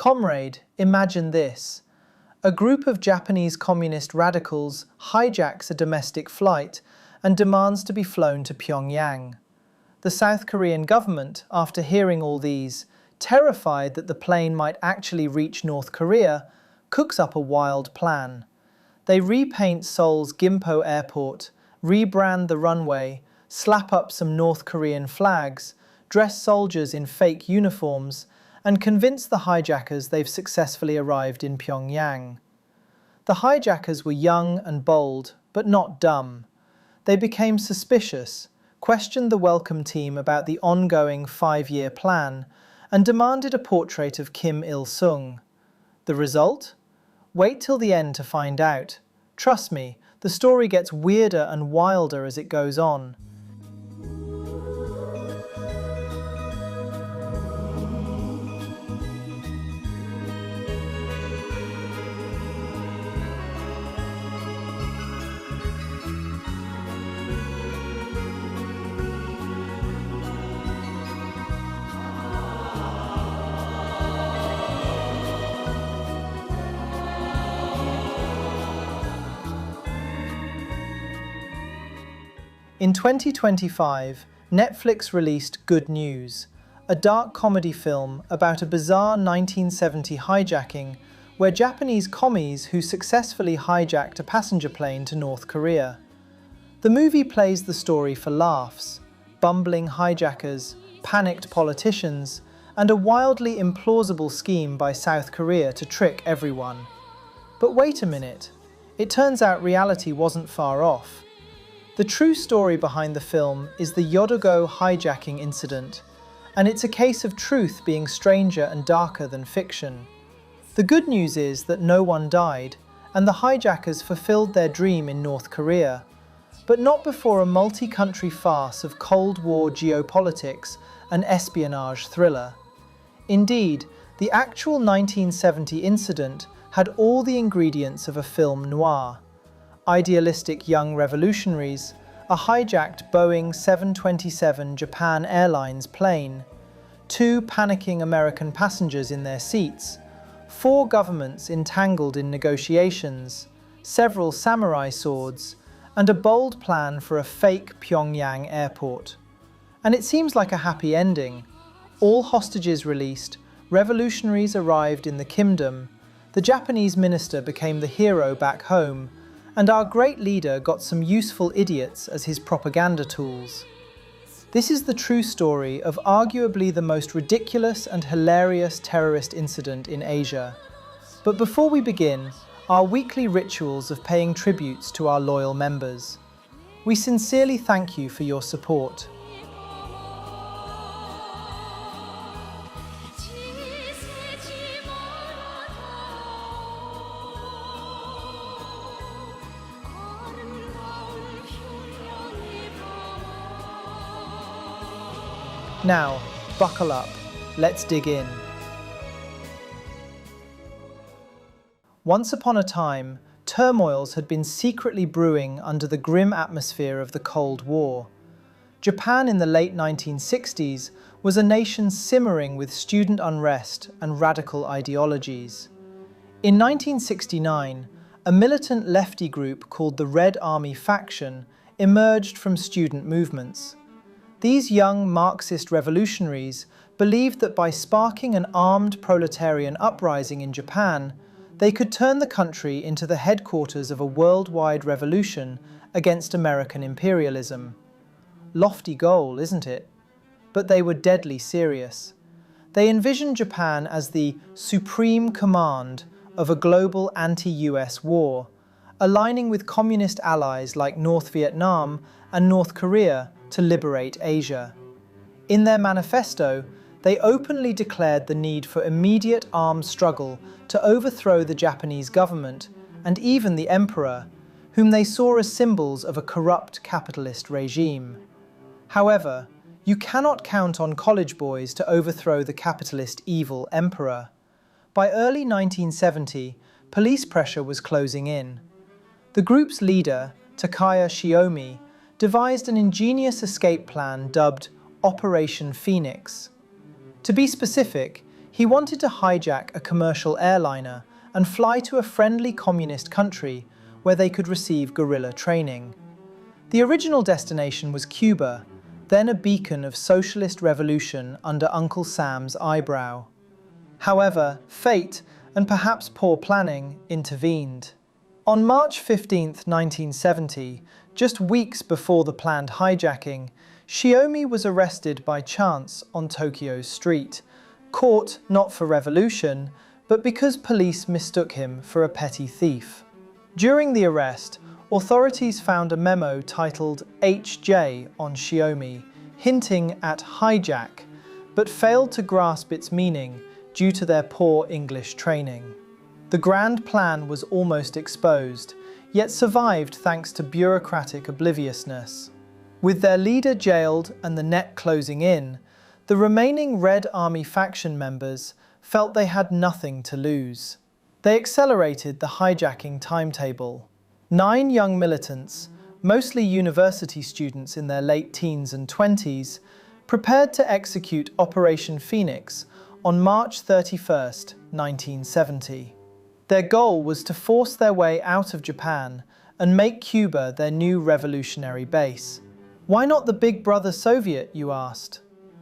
Comrade, imagine this. A group of Japanese communist radicals hijacks a domestic flight and demands to be flown to Pyongyang. The South Korean government, after hearing all these, terrified that the plane might actually reach North Korea, cooks up a wild plan. They repaint Seoul's Gimpo airport, rebrand the runway, slap up some North Korean flags, dress soldiers in fake uniforms, and convince the hijackers they've successfully arrived in Pyongyang. The hijackers were young and bold, but not dumb. They became suspicious, questioned the welcome team about the ongoing 5-year plan, and demanded a portrait of Kim Il-sung. The result? Wait till the end to find out. Trust me, the story gets weirder and wilder as it goes on. In 2025, Netflix released Good News, a dark comedy film about a bizarre 1970 hijacking where Japanese commies who successfully hijacked a passenger plane to North Korea. The movie plays the story for laughs, bumbling hijackers, panicked politicians, and a wildly implausible scheme by South Korea to trick everyone. But wait a minute, it turns out reality wasn't far off. The true story behind the film is the Yodogō Hijacking Incident, and it's a case of truth being stranger and darker than fiction. The good news is that no one died, and the hijackers fulfilled their dream in North Korea, but not before a multi-country farce of Cold War geopolitics and espionage thriller. Indeed, the actual 1970 incident had all the ingredients of a film noir. Idealistic young revolutionaries, a hijacked Boeing 727 Japan Airlines plane, 2 panicking American passengers in their seats, 4 governments entangled in negotiations, several samurai swords, and a bold plan for a fake Pyongyang airport. And it seems like a happy ending. All hostages released, revolutionaries arrived in the kingdom, the Japanese minister became the hero back home, and our great leader got some useful idiots as his propaganda tools. This is the true story of arguably the most ridiculous and hilarious terrorist incident in Asia. But before we begin, our weekly rituals of paying tributes to our loyal members. We sincerely thank you for your support. Now, buckle up, let's dig in. Once upon a time, turmoils had been secretly brewing under the grim atmosphere of the Cold War. Japan in the late 1960s was a nation simmering with student unrest and radical ideologies. In 1969, a militant lefty group called the Red Army Faction emerged from student movements. These young Marxist revolutionaries believed that by sparking an armed proletarian uprising in Japan, they could turn the country into the headquarters of a worldwide revolution against American imperialism. Lofty goal, isn't it? But they were deadly serious. They envisioned Japan as the supreme command of a global anti-US war, aligning with communist allies like North Vietnam and North Korea to liberate Asia. In their manifesto, they openly declared the need for immediate armed struggle to overthrow the Japanese government and even the emperor, whom they saw as symbols of a corrupt capitalist regime. However, you cannot count on college boys to overthrow the capitalist evil emperor. By early 1970, police pressure was closing in. The group's leader, Takaya Shiomi, devised an ingenious escape plan dubbed Operation Phoenix. To be specific, He wanted to hijack a commercial airliner and fly to a friendly communist country where they could receive guerrilla training. The original destination was Cuba, then a beacon of socialist revolution under Uncle Sam's eyebrow. However, fate, and perhaps poor planning, intervened. On March 15, 1970, just weeks before the planned hijacking, Shiomi was arrested by chance on Tokyo's street, caught not for revolution, but because police mistook him for a petty thief. During the arrest, authorities found a memo titled HJ on Shiomi, hinting at hijack, but failed to grasp its meaning due to their poor English training. The grand plan was almost exposed, yet survived thanks to bureaucratic obliviousness. With their leader jailed and the net closing in, the remaining Red Army faction members felt they had nothing to lose. They accelerated the hijacking timetable. 9 young militants, mostly university students in their late teens and 20s, prepared to execute Operation Phoenix on March 31, 1970. Their goal was to force their way out of Japan and make Cuba their new revolutionary base. Why not the Big Brother Soviet, you asked?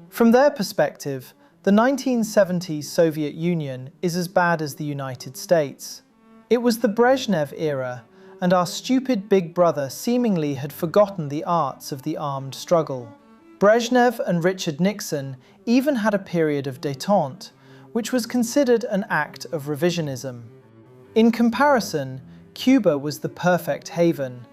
From their perspective, the 1970s Soviet Union is as bad as the United States. It was the Brezhnev era, and our stupid Big Brother seemingly had forgotten the arts of the armed struggle. Brezhnev and Richard Nixon even had a period of détente, which was considered an act of revisionism. In comparison, Cuba was the perfect haven,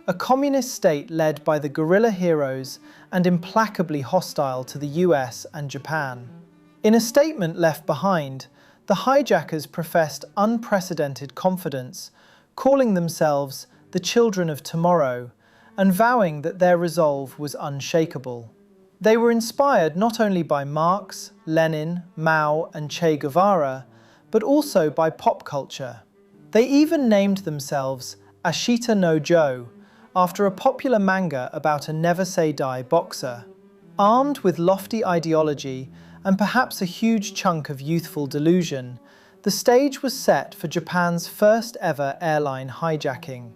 a communist state led by the guerrilla heroes and implacably hostile to the US and Japan. In a statement left behind, the hijackers professed unprecedented confidence, calling themselves the children of tomorrow and vowing that their resolve was unshakable. They were inspired not only by Marx, Lenin, Mao, and Che Guevara, but also by pop culture. They even named themselves Ashita no Joe, after a popular manga about a never-say-die boxer. Armed with lofty ideology and perhaps a huge chunk of youthful delusion, the stage was set for Japan's first ever airline hijacking.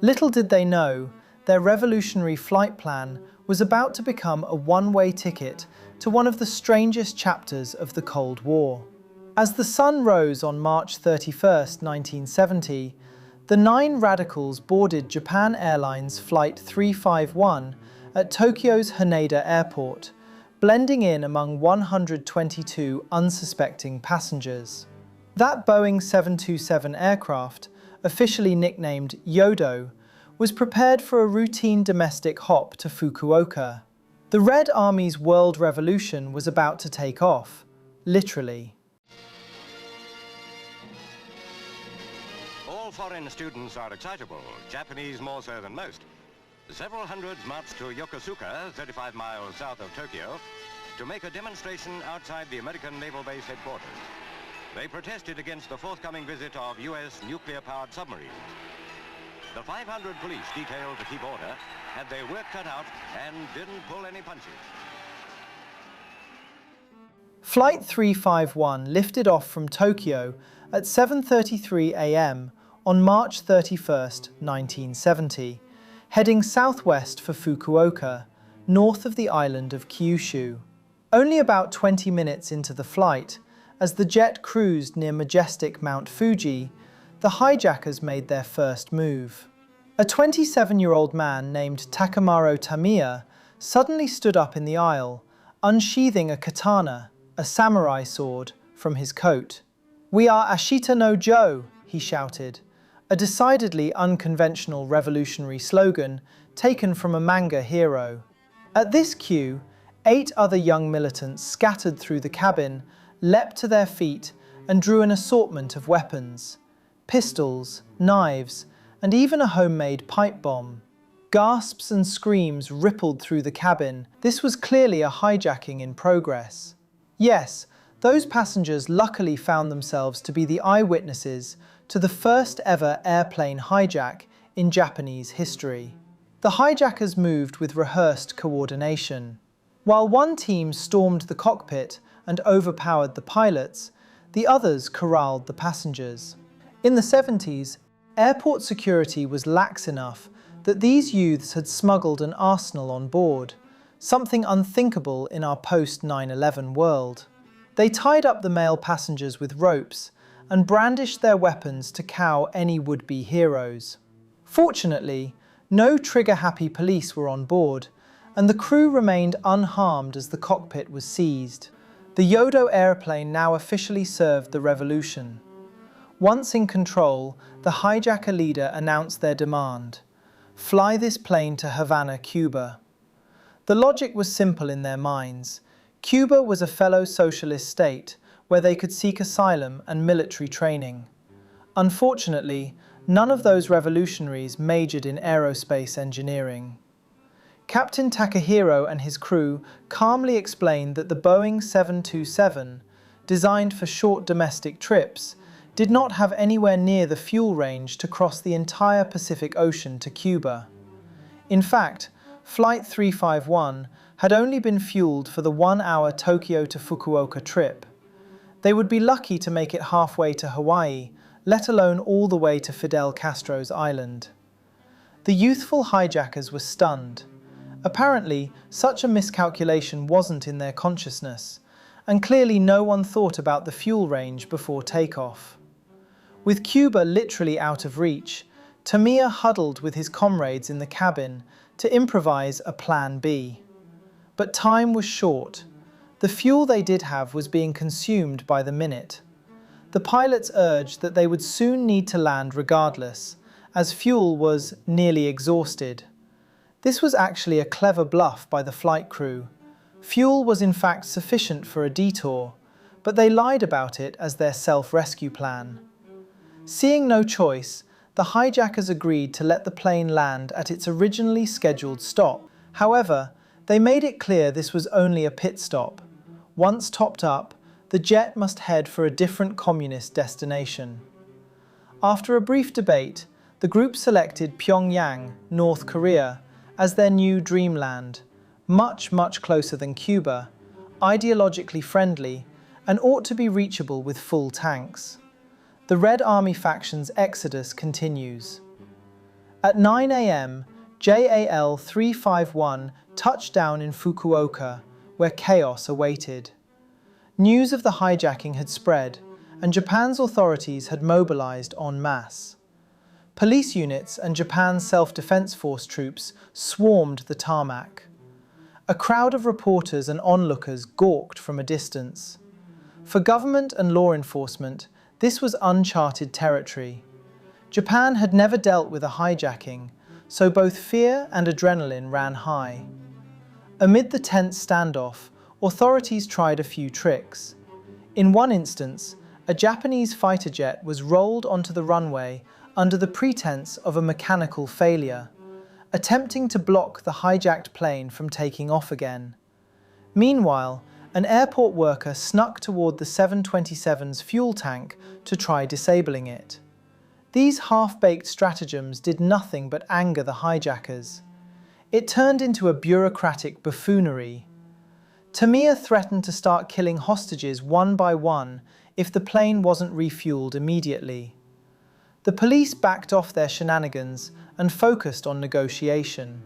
Little did they know, their revolutionary flight plan was about to become a one-way ticket to one of the strangest chapters of the Cold War. As the sun rose on March 31, 1970, the 9 radicals boarded Japan Airlines Flight 351 at Tokyo's Haneda Airport, blending in among 122 unsuspecting passengers. That Boeing 727 aircraft, officially nicknamed Yodō, was prepared for a routine domestic hop to Fukuoka. The Red Army's world revolution was about to take off, literally. All foreign students are excitable, Japanese more so than most. Several hundreds marched to Yokosuka, 35 miles south of Tokyo, to make a demonstration outside the American Naval Base headquarters. They protested against the forthcoming visit of US nuclear-powered submarines. The 500 police detailed to keep order had their work cut out and didn't pull any punches. Flight 351 lifted off from Tokyo at 7:33 a.m. on March 31, 1970, heading southwest for Fukuoka, north of the island of Kyushu. Only about 20 minutes into the flight, as the jet cruised near majestic Mount Fuji, the hijackers made their first move. A 27-year-old man named Takamaro Tamiya suddenly stood up in the aisle, unsheathing a katana, a samurai sword, from his coat. "We are Ashita no Joe," he shouted, a decidedly unconventional revolutionary slogan taken from a manga hero. At this cue, 8 other young militants scattered through the cabin, leapt to their feet, and drew an assortment of weapons: pistols, knives, and even a homemade pipe bomb. Gasps and screams rippled through the cabin. This was clearly a hijacking in progress. Yes, those passengers luckily found themselves to be the eyewitnesses to the first ever airplane hijack in Japanese history. The hijackers moved with rehearsed coordination. While one team stormed the cockpit and overpowered the pilots, the others corralled the passengers. In the 70s, airport security was lax enough that these youths had smuggled an arsenal on board, something unthinkable in our post-9/11 world. They tied up the male passengers with ropes and brandished their weapons to cow any would-be heroes. Fortunately, no trigger-happy police were on board, and the crew remained unharmed as the cockpit was seized. The Yodogō airplane now officially served the revolution. Once in control, the hijacker leader announced their demand: fly this plane to Havana, Cuba. The logic was simple in their minds. Cuba was a fellow socialist state where they could seek asylum and military training. Unfortunately, none of those revolutionaries majored in aerospace engineering. Captain Takahiro and his crew calmly explained that the Boeing 727, designed for short domestic trips, did not have anywhere near the fuel range to cross the entire Pacific Ocean to Cuba. In fact, Flight 351 had only been fueled for the 1-hour Tokyo to Fukuoka trip. They would be lucky to make it halfway to Hawaii, let alone all the way to Fidel Castro's island. The youthful hijackers were stunned. Apparently, such a miscalculation wasn't in their consciousness, and clearly no one thought about the fuel range before takeoff. With Cuba literally out of reach, Tamiya huddled with his comrades in the cabin to improvise a plan B. But time was short. The fuel they did have was being consumed by the minute. The pilots urged that they would soon need to land regardless, as fuel was nearly exhausted. This was actually a clever bluff by the flight crew. Fuel was in fact sufficient for a detour, but they lied about it as their self-rescue plan. Seeing no choice, the hijackers agreed to let the plane land at its originally scheduled stop. However, they made it clear this was only a pit stop. Once topped up, the jet must head for a different communist destination. After a brief debate, the group selected Pyongyang, North Korea, as their new dreamland, much closer than Cuba, ideologically friendly, and ought to be reachable with full tanks. The Red Army faction's exodus continues. At 9 a.m., JAL 351 touched down in Fukuoka, where chaos awaited. News of the hijacking had spread, and Japan's authorities had mobilized en masse. Police units and Japan's self-defense force troops swarmed the tarmac. A crowd of reporters and onlookers gawked from a distance. For government and law enforcement, this was uncharted territory. Japan had never dealt with a hijacking, so both fear and adrenaline ran high. Amid the tense standoff, authorities tried a few tricks. In one instance, a Japanese fighter jet was rolled onto the runway under the pretense of a mechanical failure, attempting to block the hijacked plane from taking off again. Meanwhile, an airport worker snuck toward the 727's fuel tank to try disabling it. These half-baked stratagems did nothing but anger the hijackers. It turned into a bureaucratic buffoonery. Tamiya threatened to start killing hostages one by one if the plane wasn't refueled immediately. The police backed off their shenanigans and focused on negotiation.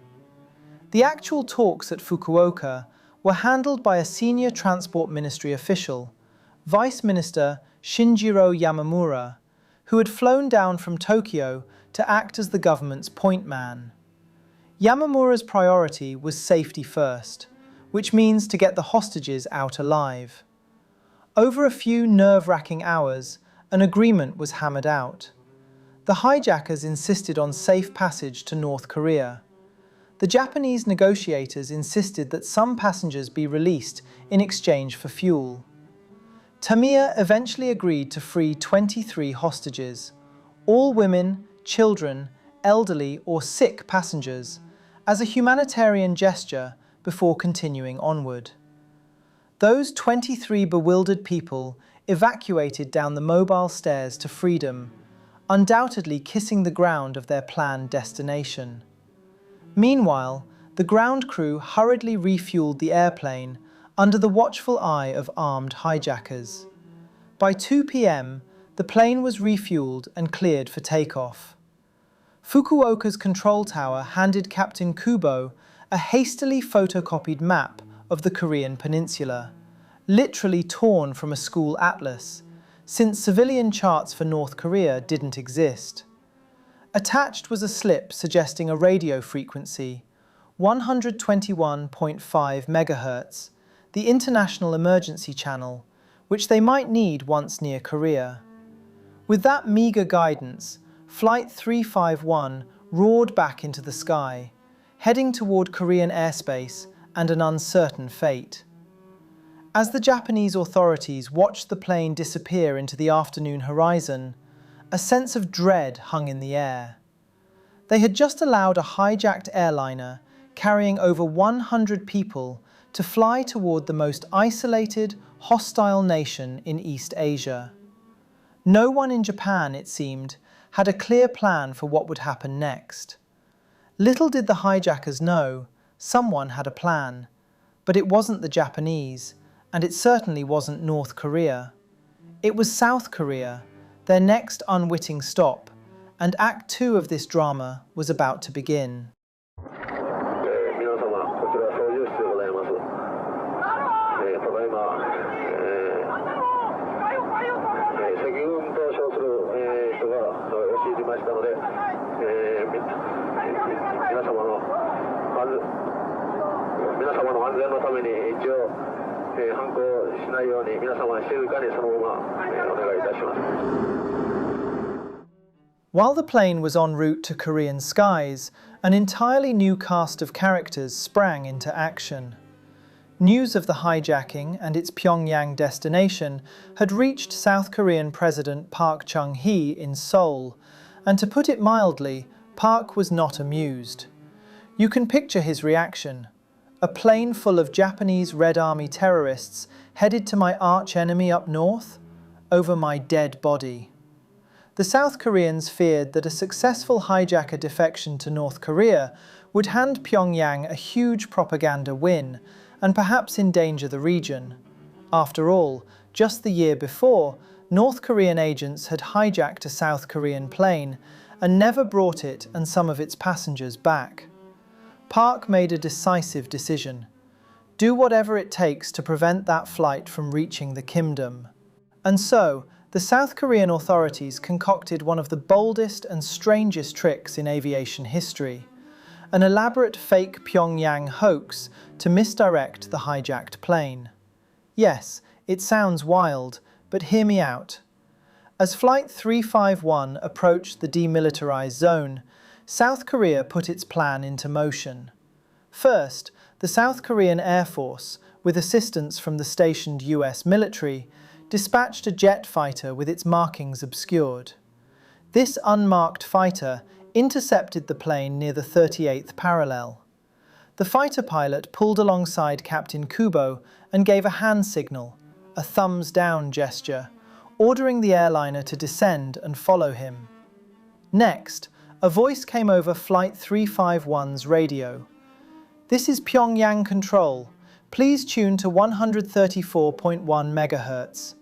The actual talks at Fukuoka were handled by a senior transport ministry official, Vice Minister Shinjiro Yamamura, who had flown down from Tokyo to act as the government's point man. Yamamura's priority was safety first, which means to get the hostages out alive. Over a few nerve-wracking hours, an agreement was hammered out. The hijackers insisted on safe passage to North Korea. The Japanese negotiators insisted that some passengers be released in exchange for fuel. Tamiya eventually agreed to free 23 hostages, all women, children, elderly or sick passengers, as a humanitarian gesture before continuing onward. Those 23 bewildered people evacuated down the mobile stairs to freedom, undoubtedly kissing the ground of their planned destination. Meanwhile, the ground crew hurriedly refueled the airplane, under the watchful eye of armed hijackers. By 2 p.m., the plane was refueled and cleared for takeoff. Fukuoka's control tower handed Captain Kubo a hastily photocopied map of the Korean peninsula, literally torn from a school atlas, since civilian charts for North Korea didn't exist. Attached was a slip suggesting a radio frequency, 121.5 MHz, the international emergency channel, which they might need once near Korea. With that meager guidance, Flight 351 roared back into the sky, heading toward Korean airspace and an uncertain fate. As the Japanese authorities watched the plane disappear into the afternoon horizon, a sense of dread hung in the air. They had just allowed a hijacked airliner carrying over 100 people to fly toward the most isolated, hostile nation in East Asia. No one in Japan, it seemed, had a clear plan for what would happen next. Little did the hijackers know, someone had a plan, but it wasn't the Japanese, and it certainly wasn't North Korea. It was South Korea, their next unwitting stop, and Act 2 of this drama was about to begin. While the plane was en route to Korean skies, an entirely new cast of characters sprang into action. News of the hijacking and its Pyongyang destination had reached South Korean President Park Chung-hee in Seoul, and to put it mildly, Park was not amused. You can picture his reaction. A plane full of Japanese Red Army terrorists headed to my arch-enemy up north? Over my dead body. The South Koreans feared that a successful hijacker defection to North Korea would hand Pyongyang a huge propaganda win and perhaps endanger the region. After all, just the year before, North Korean agents had hijacked a South Korean plane and never brought it and some of its passengers back. Park made a decisive decision. Do whatever it takes to prevent that flight from reaching the kingdom. And so, the South Korean authorities concocted one of the boldest and strangest tricks in aviation history, an elaborate fake Pyongyang hoax to misdirect the hijacked plane. Yes, it sounds wild, but hear me out. As Flight 351 approached the demilitarized zone, South Korea put its plan into motion. First, the South Korean Air Force, with assistance from the stationed US military, dispatched a jet fighter with its markings obscured. This unmarked fighter intercepted the plane near the 38th parallel. The fighter pilot pulled alongside Captain Kubo and gave a hand signal, a thumbs-down gesture, ordering the airliner to descend and follow him. Next, a voice came over Flight 351's radio. "This is Pyongyang Control. Please tune to 134.1 MHz.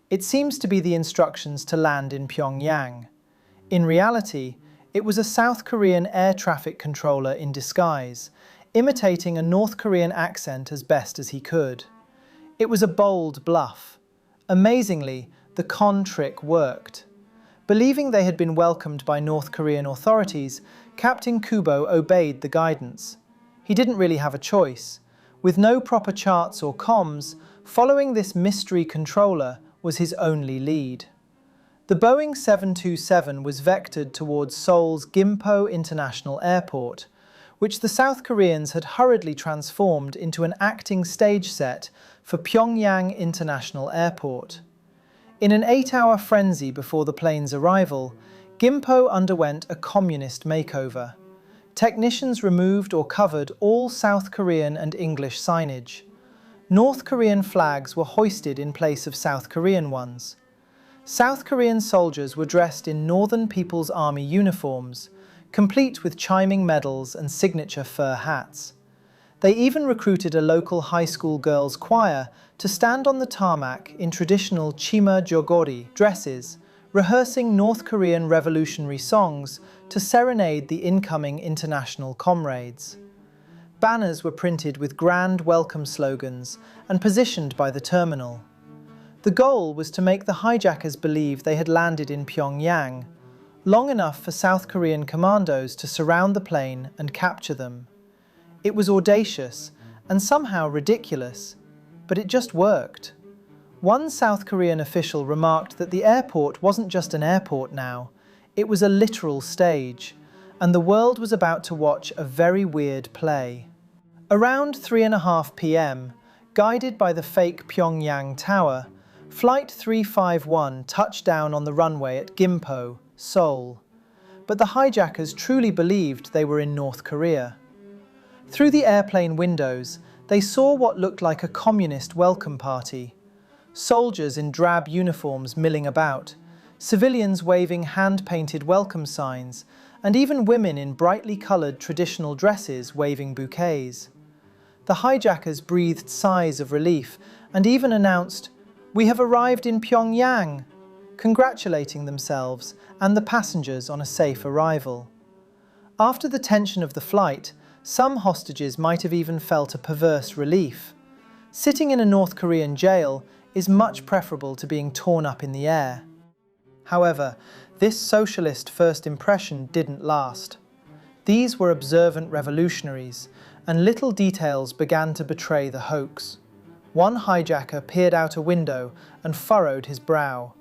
It seems to be the instructions to land in Pyongyang. In reality, it was a South Korean air traffic controller in disguise, imitating a North Korean accent as best as he could. It was a bold bluff. Amazingly, the con trick worked. Believing they had been welcomed by North Korean authorities, Captain Kubo obeyed the guidance. He didn't really have a choice. With no proper charts or comms, following this mystery controller was his only lead. The Boeing 727 was vectored towards Seoul's Gimpo International Airport, which the South Koreans had hurriedly transformed into an acting stage set for Pyongyang International Airport. In an 8-hour frenzy before the plane's arrival, Gimpo underwent a communist makeover. Technicians removed or covered all South Korean and English signage. North Korean flags were hoisted in place of South Korean ones. South Korean soldiers were dressed in Northern People's Army uniforms, complete with chiming medals and signature fur hats. They even recruited a local high school girls' choir to stand on the tarmac in traditional chima jogori dresses, rehearsing North Korean revolutionary songs to serenade the incoming international comrades. Banners were printed with grand welcome slogans and positioned by the terminal. The goal was to make the hijackers believe they had landed in Pyongyang, long enough for South Korean commandos to surround the plane and capture them. It was audacious and somehow ridiculous, but it just worked. One South Korean official remarked that the airport wasn't just an airport now, it was a literal stage, and the world was about to watch a very weird play. Around 3:30 p.m., guided by the fake Pyongyang Tower, Flight 351 touched down on the runway at Gimpo, Seoul. But the hijackers truly believed they were in North Korea. Through the airplane windows, they saw what looked like a communist welcome party. Soldiers in drab uniforms milling about, civilians waving hand-painted welcome signs, and even women in brightly coloured traditional dresses waving bouquets. The hijackers breathed sighs of relief and even announced, "We have arrived in Pyongyang," congratulating themselves and the passengers on a safe arrival. After the tension of the flight, some hostages might have even felt a perverse relief. Sitting in a North Korean jail is much preferable to being torn up in the air. However, this socialist first impression didn't last. These were observant revolutionaries, and little details began to betray the hoax. One hijacker peered out a window and furrowed his brow.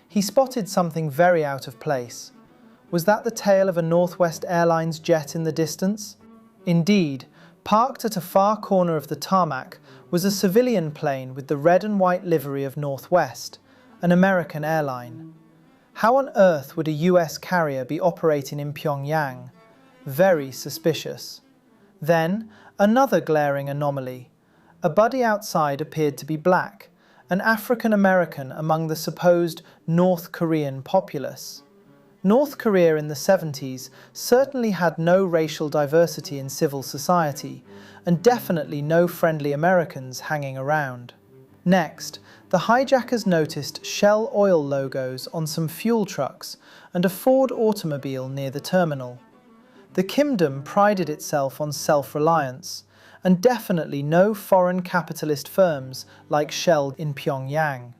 He spotted something very out of place. Was that the tail of a Northwest Airlines jet in the distance? Indeed, parked at a far corner of the tarmac was a civilian plane with the red and white livery of Northwest, an American airline. How on earth would a US carrier be operating in Pyongyang? Very suspicious. Then, another glaring anomaly. A buddy outside appeared to be black, an African American among the supposed North Korean populace. North Korea in the 70s certainly had no racial diversity in civil society, and definitely no friendly Americans hanging around. Next, the hijackers noticed Shell oil logos on some fuel trucks and a Ford automobile near the terminal. The kingdom prided itself on self-reliance, and definitely no foreign capitalist firms like Shell in Pyongyang.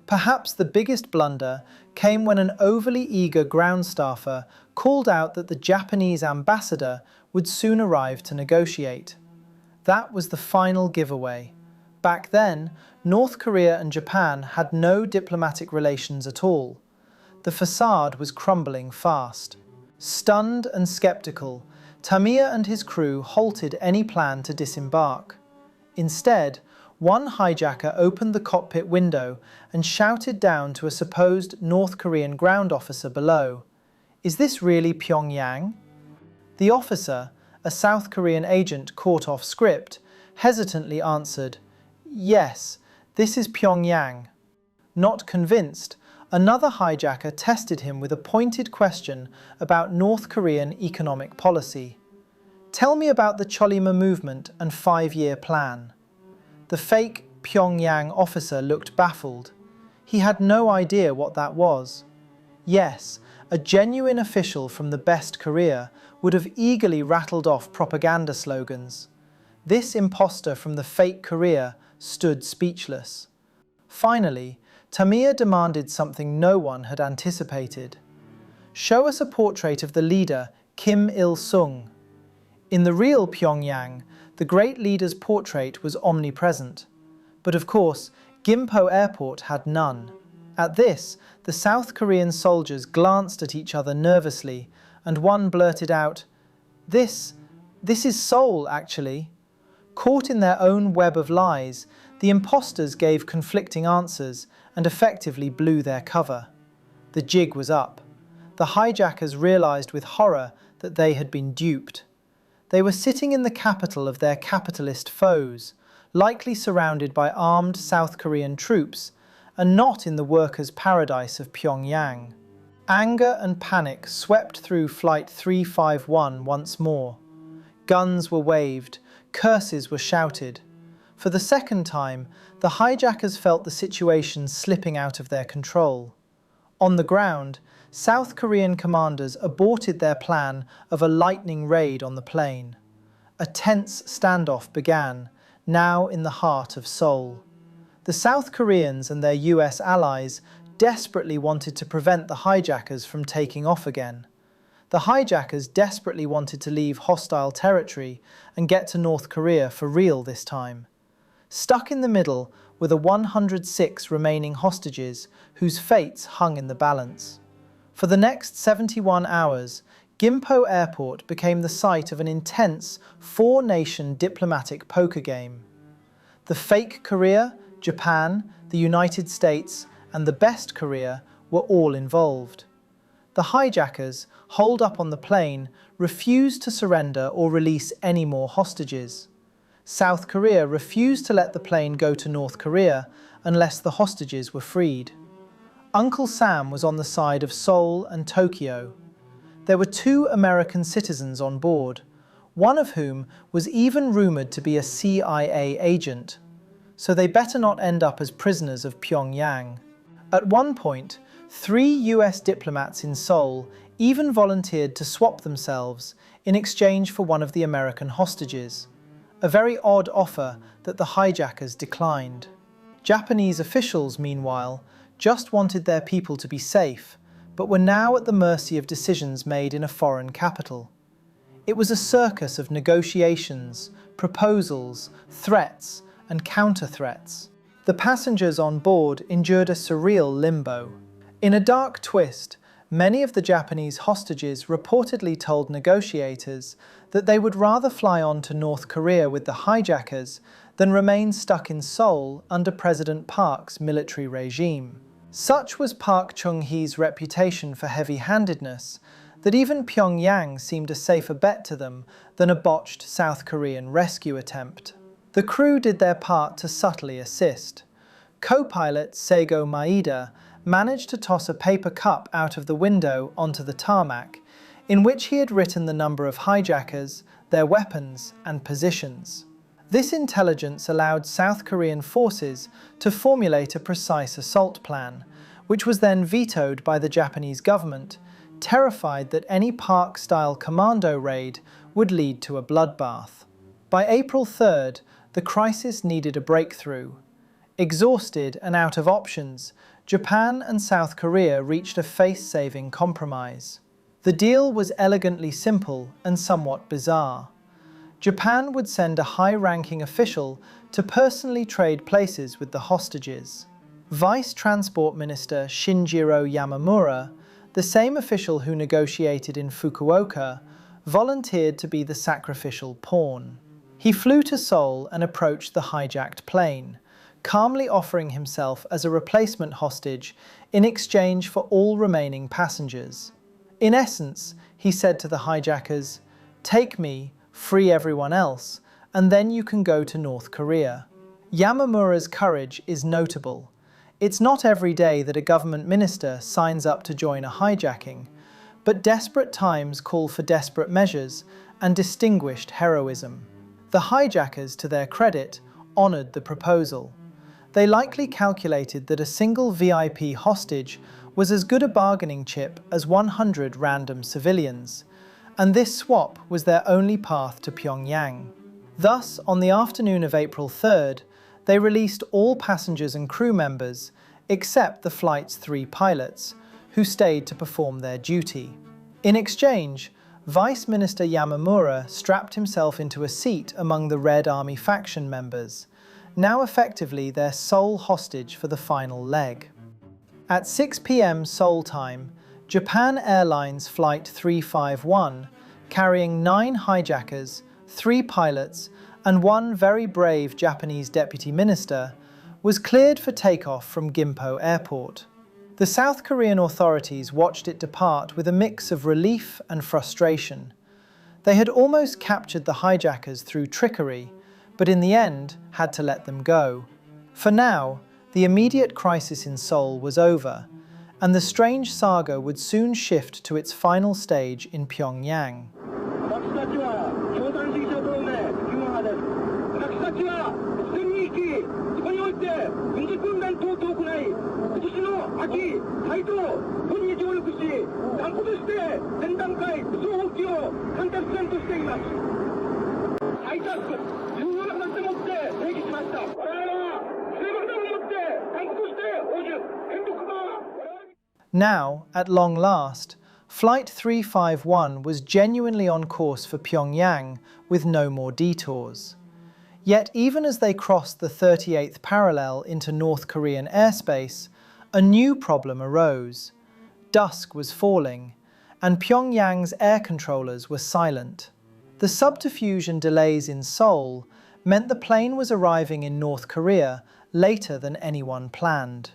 Perhaps the biggest blunder came when an overly eager ground staffer called out that the Japanese ambassador would soon arrive to negotiate. That was the final giveaway. Back then, North Korea and Japan had no diplomatic relations at all. The facade was crumbling fast. Stunned and skeptical, Tamiya and his crew halted any plan to disembark. Instead, one hijacker opened the cockpit window and shouted down to a supposed North Korean ground officer below, "Is this really Pyongyang?" The officer, a South Korean agent caught off script, hesitantly answered, "Yes, this is Pyongyang." Not convinced, another hijacker tested him with a pointed question about North Korean economic policy. "Tell me about the Cholima movement and 5-year plan." The fake Pyongyang officer looked baffled. He had no idea what that was. Yes, a genuine official from the best Korea would have eagerly rattled off propaganda slogans. This imposter from the fake Korea stood speechless. Finally, Tamiya demanded something no one had anticipated. "Show us a portrait of the leader, Kim Il-sung." In the real Pyongyang, the great leader's portrait was omnipresent. But of course, Gimpo Airport had none. At this, the South Korean soldiers glanced at each other nervously, and one blurted out, This is Seoul, actually." Caught in their own web of lies, the imposters gave conflicting answers and effectively blew their cover. The jig was up. The hijackers realized with horror that they had been duped. They were sitting in the capital of their capitalist foes, likely surrounded by armed South Korean troops, and not in the workers' paradise of Pyongyang. Anger and panic swept through Flight 351 once more. Guns were waved, Curses were shouted. For the second time, the hijackers felt the situation slipping out of their control. On the ground, South Korean commanders aborted their plan of a lightning raid on the plane. A tense standoff began, now in the heart of Seoul. The South Koreans and their US allies desperately wanted to prevent the hijackers from taking off again. The hijackers desperately wanted to leave hostile territory and get to North Korea for real this time. Stuck in the middle were the 106 remaining hostages whose fates hung in the balance. For the next 71 hours, Gimpo Airport became the site of an intense four-nation diplomatic poker game. The fake Korea, Japan, the United States, and the best Korea were all involved. The hijackers, holed up on the plane, refused to surrender or release any more hostages. South Korea refused to let the plane go to North Korea unless the hostages were freed. Uncle Sam was on the side of Seoul and Tokyo. There were 2 American citizens on board, one of whom was even rumored to be a CIA agent, so they better not end up as prisoners of Pyongyang. At one point, 3 US diplomats in Seoul even volunteered to swap themselves in exchange for one of the American hostages, a very odd offer that the hijackers declined. Japanese officials, meanwhile, just wanted their people to be safe, but were now at the mercy of decisions made in a foreign capital. It was a circus of negotiations, proposals, threats, and counter-threats. The passengers on board endured a surreal limbo. In a dark twist, many of the Japanese hostages reportedly told negotiators that they would rather fly on to North Korea with the hijackers than remain stuck in Seoul under President Park's military regime. Such was Park Chung-hee's reputation for heavy-handedness that even Pyongyang seemed a safer bet to them than a botched South Korean rescue attempt. The crew did their part to subtly assist. Co-pilot Seigo Maeda managed to toss a paper cup out of the window onto the tarmac, in which he had written the number of hijackers, their weapons, and positions. This intelligence allowed South Korean forces to formulate a precise assault plan, which was then vetoed by the Japanese government, terrified that any Park-style commando raid would lead to a bloodbath. By April 3rd, the crisis needed a breakthrough. Exhausted and out of options, Japan and South Korea reached a face-saving compromise. The deal was elegantly simple and somewhat bizarre. Japan would send a high-ranking official to personally trade places with the hostages. Vice Transport Minister Shinjiro Yamamura, the same official who negotiated in Fukuoka, volunteered to be the sacrificial pawn. He flew to Seoul and approached the hijacked plane, calmly offering himself as a replacement hostage in exchange for all remaining passengers. In essence, he said to the hijackers, "Take me, free everyone else, and then you can go to North Korea." Yamamura's courage is notable. It's not every day that a government minister signs up to join a hijacking, but desperate times call for desperate measures and distinguished heroism. The hijackers, to their credit, honored the proposal. They likely calculated that a single VIP hostage was as good a bargaining chip as 100 random civilians, and this swap was their only path to Pyongyang. Thus, on the afternoon of April 3rd, they released all passengers and crew members, except the flight's 3 pilots, who stayed to perform their duty. In exchange, Vice Minister Yamamura strapped himself into a seat among the Red Army faction members, now effectively their sole hostage for the final leg. At 6 p.m. Seoul time, Japan Airlines Flight 351, carrying 9 hijackers, 3 pilots, and 1 very brave Japanese deputy minister, was cleared for takeoff from Gimpo Airport. The South Korean authorities watched it depart with a mix of relief and frustration. They had almost captured the hijackers through trickery, but in the end had to let them go. For now, the immediate crisis in Seoul was over, and the strange saga would soon shift to its final stage in Pyongyang. Now, at long last, Flight 351 was genuinely on course for Pyongyang with no more detours. Yet even as they crossed the 38th parallel into North Korean airspace, a new problem arose. Dusk was falling, and Pyongyang's air controllers were silent. The subterfuge and delays in Seoul meant the plane was arriving in North Korea later than anyone planned.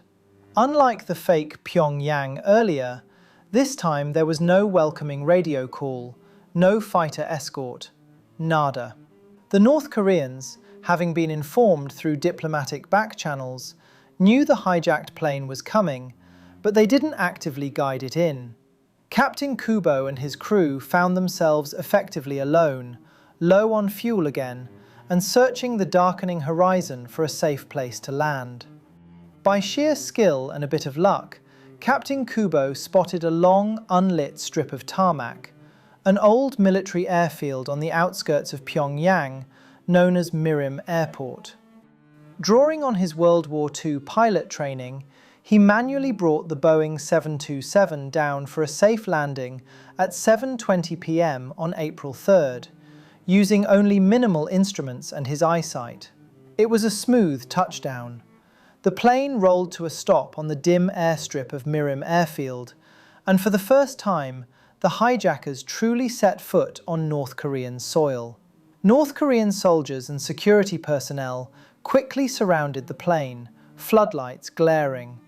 Unlike the fake Pyongyang earlier, this time there was no welcoming radio call, no fighter escort, nada. The North Koreans, having been informed through diplomatic back channels, knew the hijacked plane was coming, but they didn't actively guide it in. Captain Kubo and his crew found themselves effectively alone, low on fuel again, and searching the darkening horizon for a safe place to land. By sheer skill and a bit of luck, Captain Kubo spotted a long, unlit strip of tarmac, an old military airfield on the outskirts of Pyongyang, known as Mirim Airport. Drawing on his World War II pilot training, he manually brought the Boeing 727 down for a safe landing at 7:20 p.m. on April 3rd, using only minimal instruments and his eyesight. It was a smooth touchdown. The plane rolled to a stop on the dim airstrip of Mirim Airfield, and for the first time, the hijackers truly set foot on North Korean soil. North Korean soldiers and security personnel quickly surrounded the plane, floodlights glaring.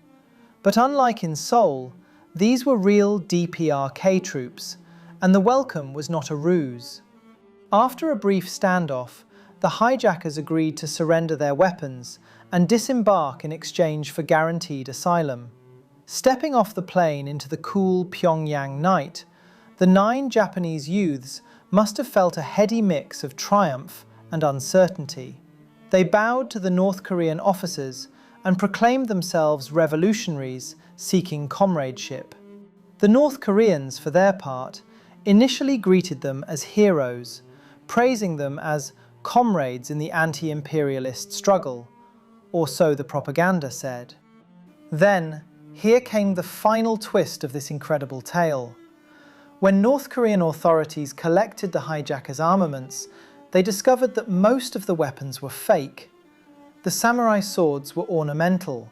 But unlike in Seoul, these were real DPRK troops, and the welcome was not a ruse. After a brief standoff, the hijackers agreed to surrender their weapons and disembark in exchange for guaranteed asylum. Stepping off the plane into the cool Pyongyang night, the 9 Japanese youths must have felt a heady mix of triumph and uncertainty. They bowed to the North Korean officers and proclaimed themselves revolutionaries seeking comradeship. The North Koreans, for their part, initially greeted them as heroes, praising them as comrades in the anti-imperialist struggle, or so the propaganda said. Then, here came the final twist of this incredible tale. When North Korean authorities collected the hijackers' armaments, they discovered that most of the weapons were fake. The samurai swords were ornamental.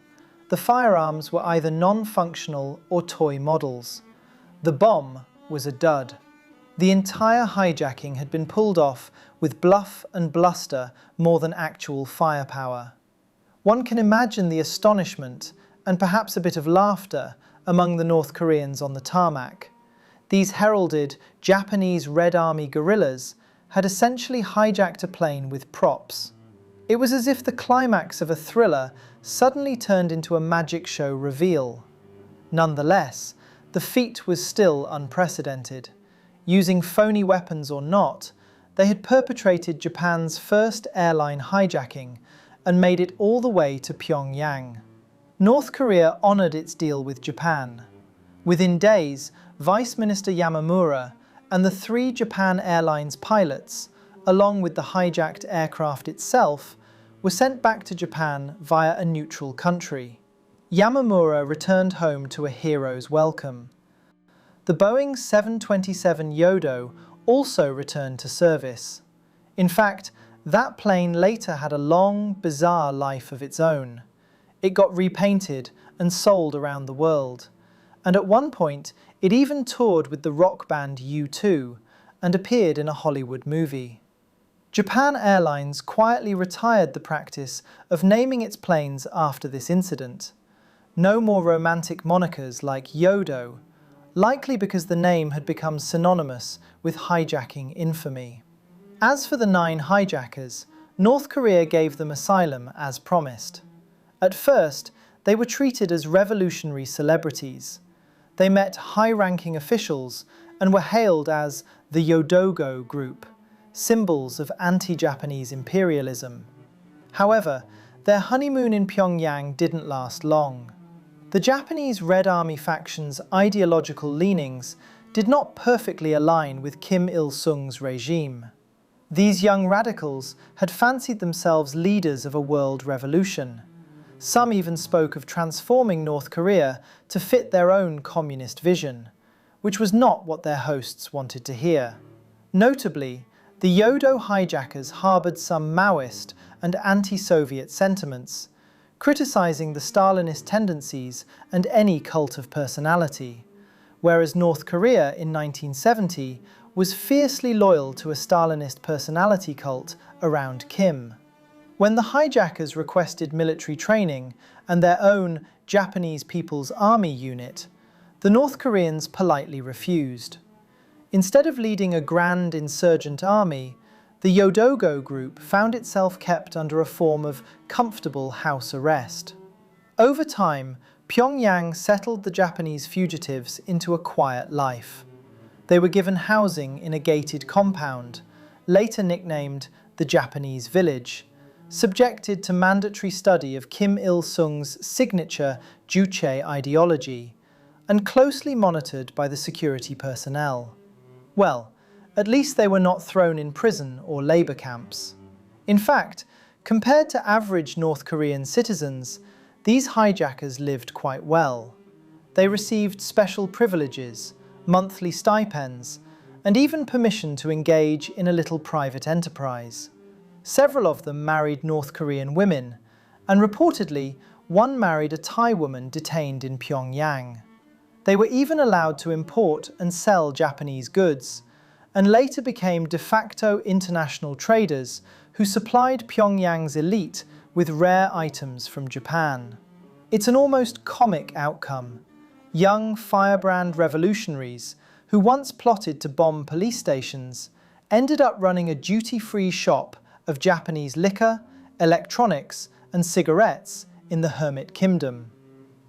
The firearms were either non-functional or toy models. The bomb was a dud. The entire hijacking had been pulled off with bluff and bluster more than actual firepower. One can imagine the astonishment and perhaps a bit of laughter among the North Koreans on the tarmac. These heralded Japanese Red Army guerrillas had essentially hijacked a plane with props. It was as if the climax of a thriller suddenly turned into a magic show reveal. Nonetheless, the feat was still unprecedented. Using phony weapons or not, they had perpetrated Japan's first airline hijacking and made it all the way to Pyongyang. North Korea honored its deal with Japan. Within days, Vice Minister Yamamura and the 3 Japan Airlines pilots, along with the hijacked aircraft itself, were sent back to Japan via a neutral country. Yamamura returned home to a hero's welcome. The Boeing 727 Yodō also returned to service. In fact, that plane later had a long, bizarre life of its own. It got repainted and sold around the world, and at one point it even toured with the rock band U2 and appeared in a Hollywood movie. Japan Airlines quietly retired the practice of naming its planes after this incident. No more romantic monikers like Yodō, likely because the name had become synonymous with hijacking infamy. As for the 9 hijackers, North Korea gave them asylum as promised. At first, they were treated as revolutionary celebrities. They met high-ranking officials and were hailed as the Yodogō group, symbols of anti-Japanese imperialism. However, their honeymoon in Pyongyang didn't last long. The Japanese Red Army faction's ideological leanings did not perfectly align with Kim Il-sung's regime. These young radicals had fancied themselves leaders of a world revolution. Some even spoke of transforming North Korea to fit their own communist vision, which was not what their hosts wanted to hear. Notably, the Yodogō hijackers harbored some Maoist and anti-Soviet sentiments, criticizing the Stalinist tendencies and any cult of personality, whereas North Korea in 1970 was fiercely loyal to a Stalinist personality cult around Kim. When the hijackers requested military training and their own Japanese People's Army unit, the North Koreans politely refused. Instead of leading a grand insurgent army, the Yodogō group found itself kept under a form of comfortable house arrest. Over time, Pyongyang settled the Japanese fugitives into a quiet life. They were given housing in a gated compound, later nicknamed the Japanese Village, subjected to mandatory study of Kim Il-sung's signature Juche ideology, and closely monitored by the security personnel. Well, at least they were not thrown in prison or labor camps. In fact, compared to average North Korean citizens, these hijackers lived quite well. They received special privileges, monthly stipends, and even permission to engage in a little private enterprise. Several of them married North Korean women, and reportedly, one married a Thai woman detained in Pyongyang. They were even allowed to import and sell Japanese goods, and later became de facto international traders who supplied Pyongyang's elite with rare items from Japan. It's an almost comic outcome. Young firebrand revolutionaries who once plotted to bomb police stations ended up running a duty-free shop of Japanese liquor, electronics, and cigarettes in the Hermit Kingdom.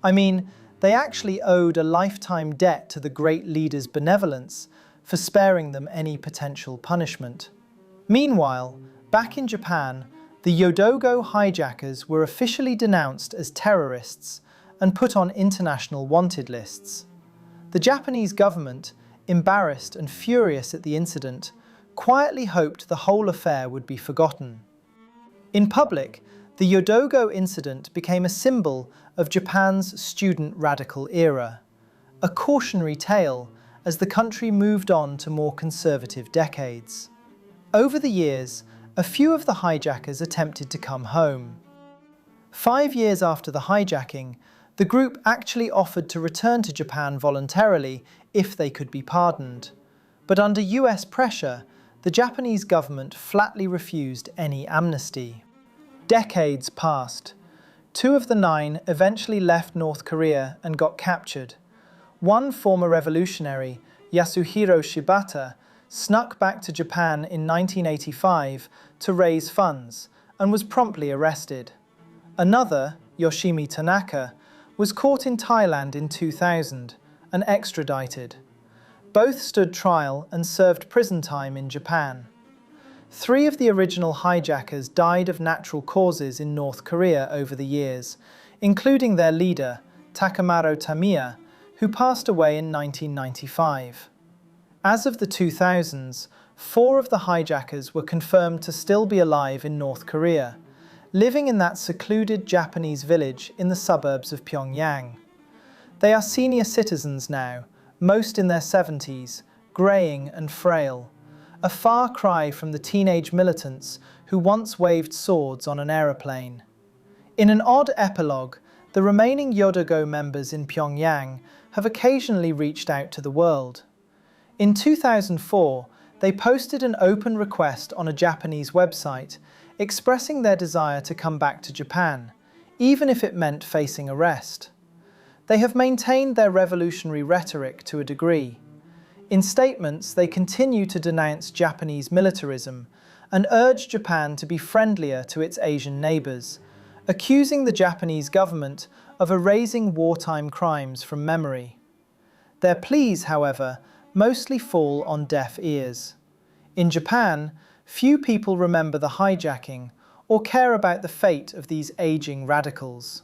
I mean, they actually owed a lifetime debt to the great leader's benevolence for sparing them any potential punishment. Meanwhile, back in Japan, the Yodogō hijackers were officially denounced as terrorists and put on international wanted lists. The Japanese government, embarrassed and furious at the incident, quietly hoped the whole affair would be forgotten. In public, the Yodogō incident became a symbol of Japan's student radical era, a cautionary tale as the country moved on to more conservative decades. Over the years, a few of the hijackers attempted to come home. 5 years after the hijacking, the group actually offered to return to Japan voluntarily if they could be pardoned. But under US pressure, the Japanese government flatly refused any amnesty. Decades passed. 2 of the 9 eventually left North Korea and got captured. One former revolutionary, Yasuhiro Shibata, snuck back to Japan in 1985 to raise funds and was promptly arrested. Another, Yoshimi Tanaka, was caught in Thailand in 2000 and extradited. Both stood trial and served prison time in Japan. 3 of the original hijackers died of natural causes in North Korea over the years, including their leader, Takamaro Tamiya, who passed away in 1995. As of the 2000s, 4 of the hijackers were confirmed to still be alive in North Korea, living in that secluded Japanese village in the suburbs of Pyongyang. They are senior citizens now, most in their 70s, greying and frail, a far cry from the teenage militants who once waved swords on an aeroplane. In an odd epilogue, the remaining Yodogō members in Pyongyang have occasionally reached out to the world. In 2004, they posted an open request on a Japanese website expressing their desire to come back to Japan, even if it meant facing arrest. They have maintained their revolutionary rhetoric to a degree. In statements, they continue to denounce Japanese militarism and urge Japan to be friendlier to its Asian neighbours, accusing the Japanese government of erasing wartime crimes from memory. Their pleas, however, mostly fall on deaf ears. In Japan, few people remember the hijacking or care about the fate of these aging radicals.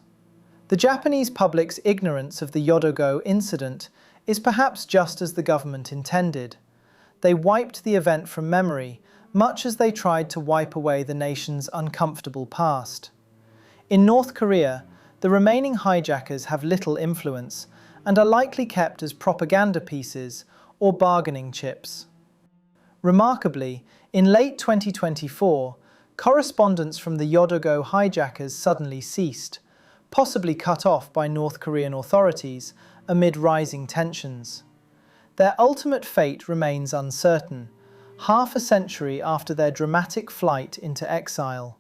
The Japanese public's ignorance of the Yodogō incident is perhaps just as the government intended. They wiped the event from memory, much as they tried to wipe away the nation's uncomfortable past. In North Korea, the remaining hijackers have little influence and are likely kept as propaganda pieces or bargaining chips. Remarkably, in late 2024, correspondence from the Yodogō hijackers suddenly ceased, possibly cut off by North Korean authorities amid rising tensions. Their ultimate fate remains uncertain, half a century after their dramatic flight into exile.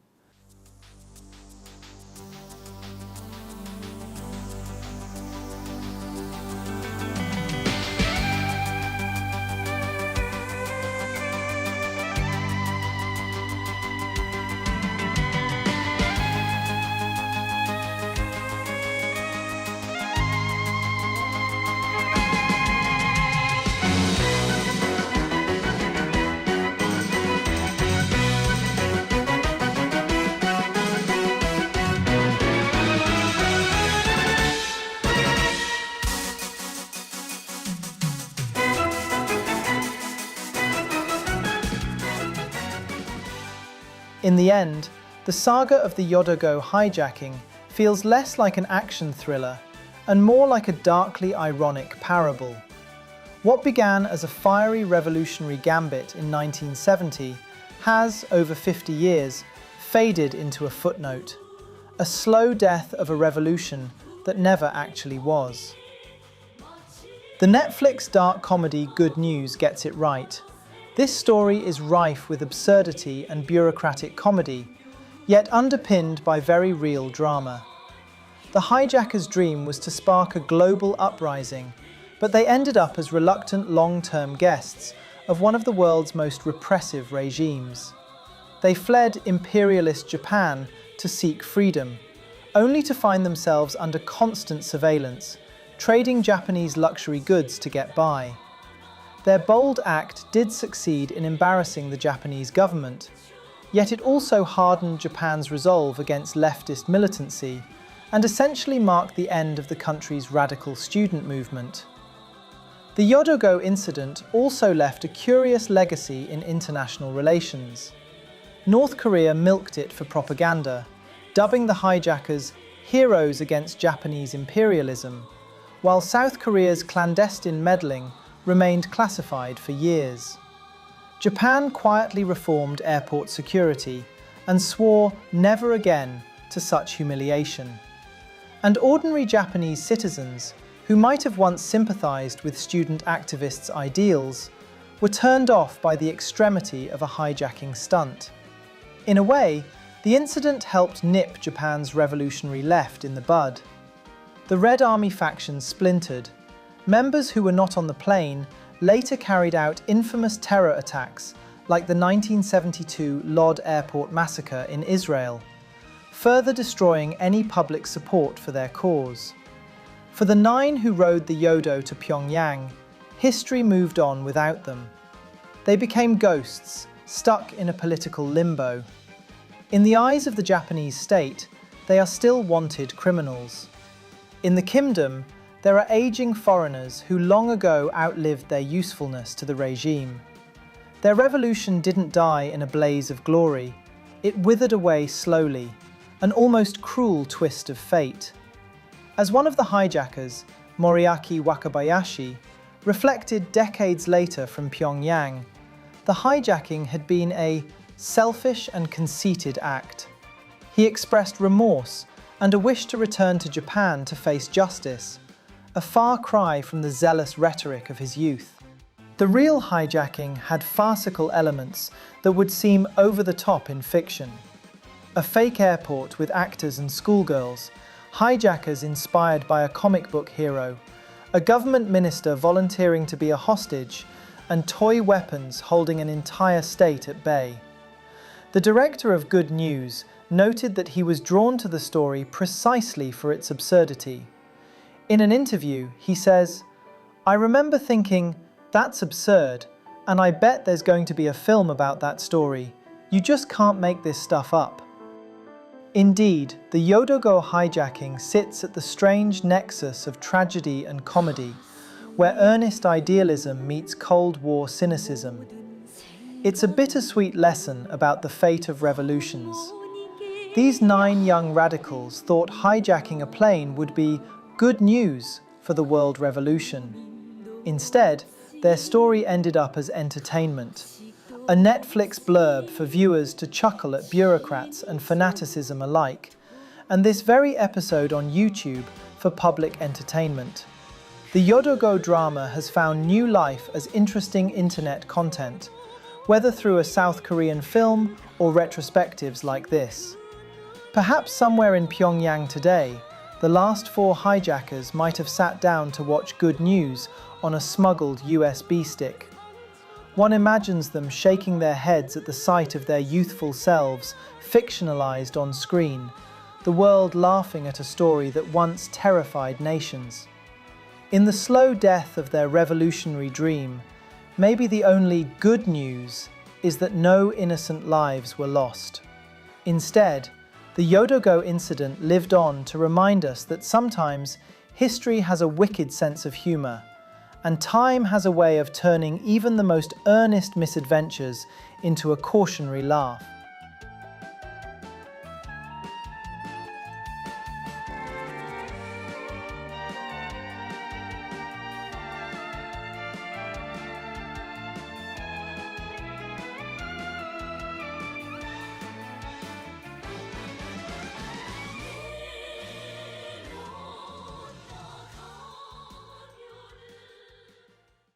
In the end, the saga of the Yodogō hijacking feels less like an action thriller and more like a darkly ironic parable. What began as a fiery revolutionary gambit in 1970 has, over 50 years, faded into a footnote, a slow death of a revolution that never actually was. The Netflix dark comedy Good News gets it right. This story is rife with absurdity and bureaucratic comedy, yet underpinned by very real drama. The hijackers' dream was to spark a global uprising, but they ended up as reluctant long-term guests of one of the world's most repressive regimes. They fled imperialist Japan to seek freedom, only to find themselves under constant surveillance, trading Japanese luxury goods to get by. Their bold act did succeed in embarrassing the Japanese government, yet it also hardened Japan's resolve against leftist militancy and essentially marked the end of the country's radical student movement. The Yodogō incident also left a curious legacy in international relations. North Korea milked it for propaganda, dubbing the hijackers heroes against Japanese imperialism, while South Korea's clandestine meddling remained classified for years. Japan quietly reformed airport security and swore never again to such humiliation. And ordinary Japanese citizens, who might have once sympathized with student activists' ideals, were turned off by the extremity of a hijacking stunt. In a way, the incident helped nip Japan's revolutionary left in the bud. The Red Army faction splintered. Members who were not on the plane later carried out infamous terror attacks like the 1972 Lod Airport massacre in Israel, further destroying any public support for their cause. For the 9 who rode the Yodō to Pyongyang, history moved on without them. They became ghosts, stuck in a political limbo. In the eyes of the Japanese state, they are still wanted criminals. In the kingdom, there are aging foreigners who long ago outlived their usefulness to the regime. Their revolution didn't die in a blaze of glory. It withered away slowly, an almost cruel twist of fate. As one of the hijackers, Moriaki Wakabayashi, reflected decades later from Pyongyang, the hijacking had been a selfish and conceited act. He expressed remorse and a wish to return to Japan to face justice, a far cry from the zealous rhetoric of his youth. The real hijacking had farcical elements that would seem over the top in fiction. A fake airport with actors and schoolgirls, hijackers inspired by a comic book hero, a government minister volunteering to be a hostage, and toy weapons holding an entire state at bay. The director of Good News noted that he was drawn to the story precisely for its absurdity. In an interview, he says, "I remember thinking, that's absurd, and I bet there's going to be a film about that story. You just can't make this stuff up." Indeed, the Yodogō hijacking sits at the strange nexus of tragedy and comedy, where earnest idealism meets Cold War cynicism. It's a bittersweet lesson about the fate of revolutions. These 9 young radicals thought hijacking a plane would be good news for the world revolution. Instead, their story ended up as entertainment, a Netflix blurb for viewers to chuckle at bureaucrats and fanaticism alike, and this very episode on YouTube for public entertainment. The Yodogō drama has found new life as interesting internet content, whether through a South Korean film or retrospectives like this. Perhaps somewhere in Pyongyang today, the last 4 hijackers might have sat down to watch good news on a smuggled USB stick. One imagines them shaking their heads at the sight of their youthful selves fictionalized on screen, the world laughing at a story that once terrified nations. In the slow death of their revolutionary dream, maybe the only good news is that no innocent lives were lost. Instead, the Yodogō incident lived on to remind us that sometimes history has a wicked sense of humor, and time has a way of turning even the most earnest misadventures into a cautionary laugh.